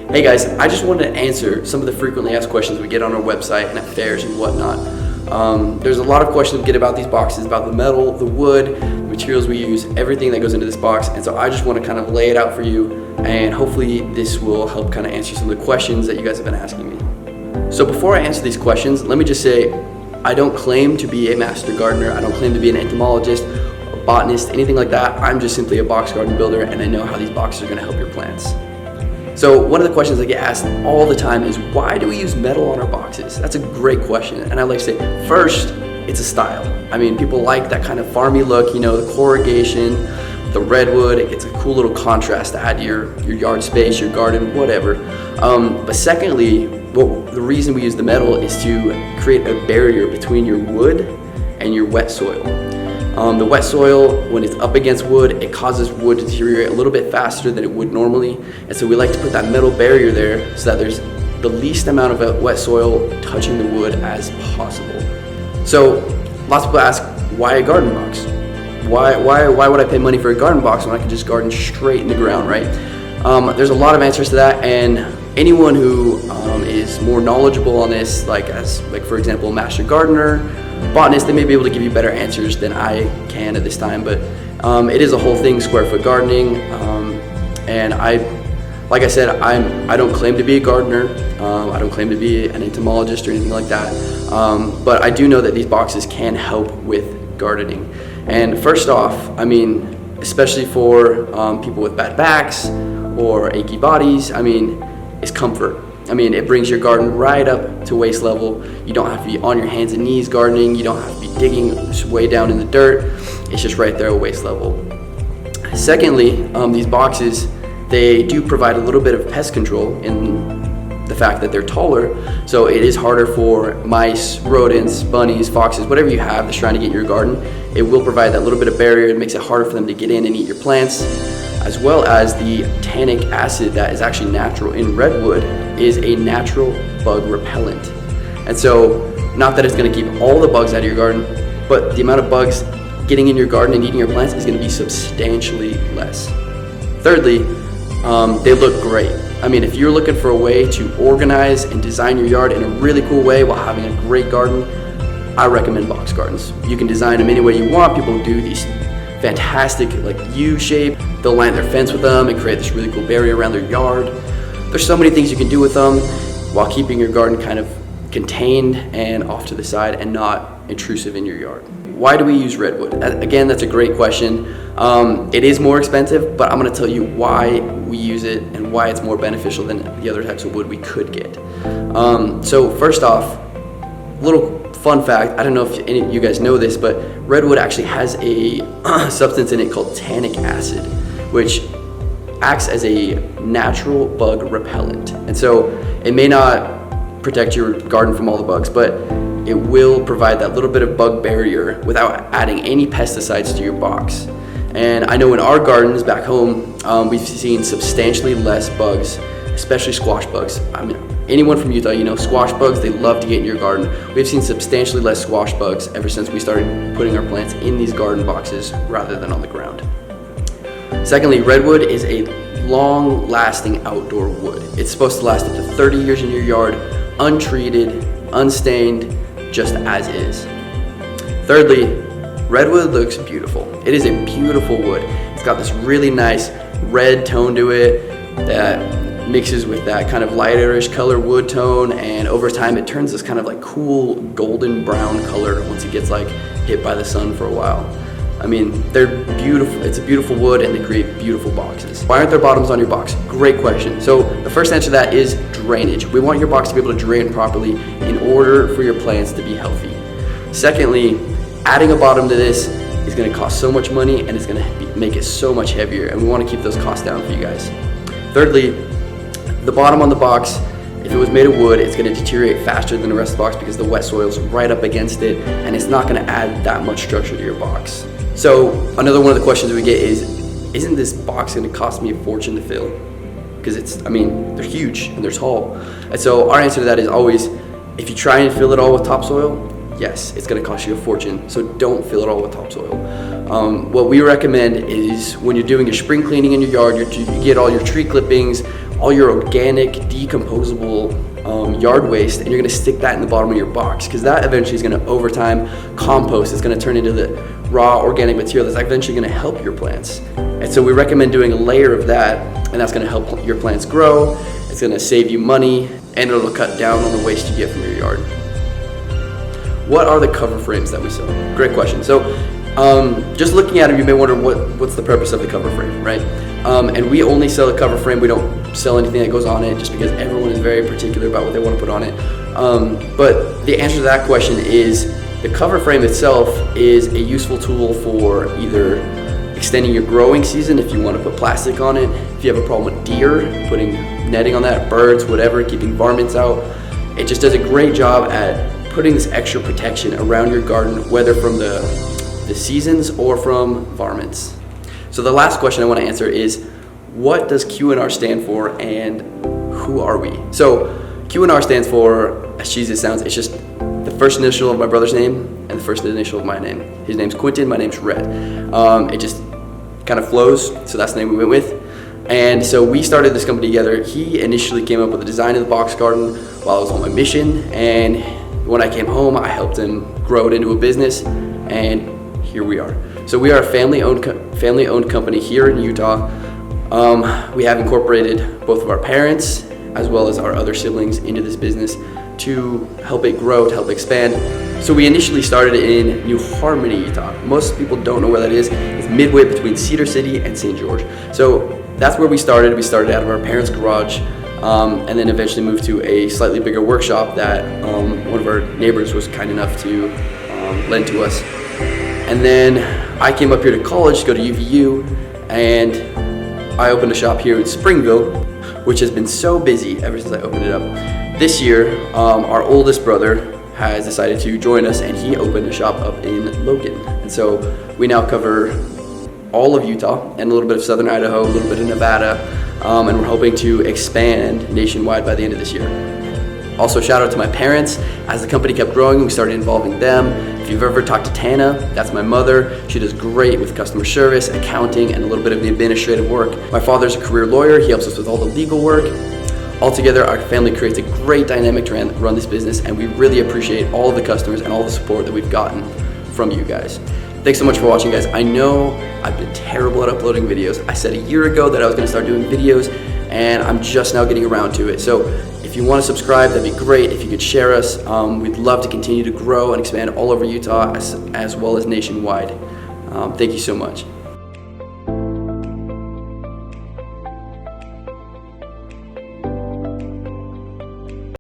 Hey guys, I just wanted to answer some of the frequently asked questions we get on our website and at fairs and whatnot. There's a lot of questions we get about these boxes, about the metal, the wood, the materials we use, everything that goes into this box. And so I just want to kind of lay it out for you, and hopefully this will help kind of answer some of the questions that you guys have been asking me. So before I answer these questions, let me just say, I don't claim to be a master gardener. I don't claim to be an entomologist, a botanist, anything like that. I'm just simply a box garden builder, and I know how these boxes are going to help your plants. So one of the questions I get asked all the time is, why do we use metal on our boxes? That's a great question. And I like to say, first, it's a style. I mean, people like that kind of farmy look, you know, the corrugation, the redwood. It's a cool little contrast to add to your yard space, your garden, whatever. But secondly, the reason we use the metal is to create a barrier between your wood and your wet soil. The wet soil, when it's up against wood, it causes wood to deteriorate a little bit faster than it would normally. And so we like to put that metal barrier there so that there's the least amount of wet soil touching the wood as possible. So lots of people ask, why a garden box? Why would I pay money for a garden box when I can just garden straight in the ground, right? There's a lot of answers to that, and anyone who is more knowledgeable on this, like for example, a master gardener, botanist, they may be able to give you better answers than I can at this time. But it is a whole thing, square foot gardening, and like I said, I don't claim to be a gardener. I don't claim to be an entomologist or anything like that. But I do know that these boxes can help with gardening. And first off, I mean, especially for people with bad backs or achy bodies, I mean, it's comfort. I mean, it brings your garden right up to waist level. You don't have to be on your hands and knees gardening. You don't have to be digging way down in the dirt. It's just right there at waist level. Secondly, these boxes, they do provide a little bit of pest control in the fact that they're taller. So it is harder for mice, rodents, bunnies, foxes, whatever you have that's trying to get in your garden. It will provide that little bit of barrier. It makes it harder for them to get in and eat your plants, as well as the tannic acid that is actually natural in redwood is a natural bug repellent. And so, not that it's going to keep all the bugs out of your garden, but the amount of bugs getting in your garden and eating your plants is going to be substantially less. Thirdly, they look great. I mean, if you're looking for a way to organize and design your yard in a really cool way while having a great garden, I recommend box gardens. You can design them any way you want. People do these fantastic like U shape. They'll line their fence with them and create this really cool barrier around their yard. There's so many things you can do with them while keeping your garden kind of contained and off to the side and not intrusive in your yard. Why do we use redwood? Again, that's a great question. It is more expensive, but I'm going to tell you why we use it and why it's more beneficial than the other types of wood we could get. So first off, little fun fact, I don't know if any of you guys know this, but redwood actually has a substance in it called tannic acid, which acts as a natural bug repellent. And so it may not protect your garden from all the bugs, but it will provide that little bit of bug barrier without adding any pesticides to your box. And I know in our gardens back home, we've seen substantially less bugs, especially squash bugs. I mean, anyone from Utah, you know, squash bugs, they love to get in your garden. We've seen substantially less squash bugs ever since we started putting our plants in these garden boxes rather than on the ground. Secondly, redwood is a long-lasting outdoor wood. It's supposed to last up to 30 years in your yard, untreated, unstained, just as is. Thirdly, redwood looks beautiful. It is a beautiful wood. It's got this really nice red tone to it that mixes with that kind of lighterish color wood tone, and over time it turns this kind of like cool golden brown color once it gets like hit by the sun for a while. I mean, they're beautiful. It's a beautiful wood and they create beautiful boxes. Why aren't there bottoms on your box? Great question. So the first answer to that is drainage. We want your box to be able to drain properly in order for your plants to be healthy. Secondly, adding a bottom to this is going to cost so much money and it's going to make it so much heavier, and we want to keep those costs down for you guys. Thirdly, the bottom on the box, if it was made of wood, it's going to deteriorate faster than the rest of the box because the wet soil is right up against it and it's not going to add that much structure to your box. So another one of the questions we get is, isn't this box going to cost me a fortune to fill? Because they're huge and they're tall. And so our answer to that is always, if you try and fill it all with topsoil, yes, it's going to cost you a fortune. So don't fill it all with topsoil. What we recommend is when you're doing your spring cleaning in your yard, you get all your tree clippings, all your organic, decomposable yard waste, and you're gonna stick that in the bottom of your box, because that eventually is gonna, over time, compost. It's gonna turn into the raw organic material that's eventually gonna help your plants. And so we recommend doing a layer of that, and that's gonna help your plants grow. It's gonna save you money, and it'll cut down on the waste you get from your yard. What are the cover frames that we sell? Great question. So just looking at them, you may wonder what's the purpose of the cover frame, right? And we only sell a cover frame. We don't sell anything that goes on it, just because everyone is very particular about what they want to put on it. But the answer to that question is, the cover frame itself is a useful tool for either extending your growing season if you want to put plastic on it, if you have a problem with deer, putting netting on that, birds, whatever, keeping varmints out. It just does a great job at putting this extra protection around your garden, whether from the seasons or from varmints. So the last question I want to answer is, what does Q&R stand for, and who are we? So Q&R stands for, as cheesy as it sounds, it's just the first initial of my brother's name and the first initial of my name. His name's Quentin, my name's Red. It just kind of flows, so that's the name we went with. And so we started this company together. He initially came up with the design of the box garden while I was on my mission, and when I came home, I helped him grow it into a business, and here we are. So we are a family-owned company here in Utah. We have incorporated both of our parents as well as our other siblings into this business to help it grow, to help expand. So we initially started in New Harmony, Utah. Most people don't know where that is. It's midway between Cedar City and St. George. So that's where we started. We started out of our parents' garage, and then eventually moved to a slightly bigger workshop that one of our neighbors was kind enough to lend to us. And then I came up here to college to go to UVU, and I opened a shop here in Springville, which has been so busy ever since I opened it up. This year, our oldest brother has decided to join us, and he opened a shop up in Logan. And so we now cover all of Utah and a little bit of southern Idaho, a little bit of Nevada, and we're hoping to expand nationwide by the end of this year. Also, shout out to my parents. As the company kept growing, we started involving them. If you've ever talked to Tana, that's my mother. She does great with customer service, accounting, and a little bit of the administrative work. My father's a career lawyer. He helps us with all the legal work. Altogether, our family creates a great dynamic to run this business, and we really appreciate all of the customers and all the support that we've gotten from you guys. Thanks so much for watching, guys. I know I've been terrible at uploading videos. I said a year ago that I was gonna start doing videos, and I'm just now getting around to it. So if you want to subscribe, that'd be great. If you could share us, we'd love to continue to grow and expand all over Utah as well as nationwide. Thank you so much.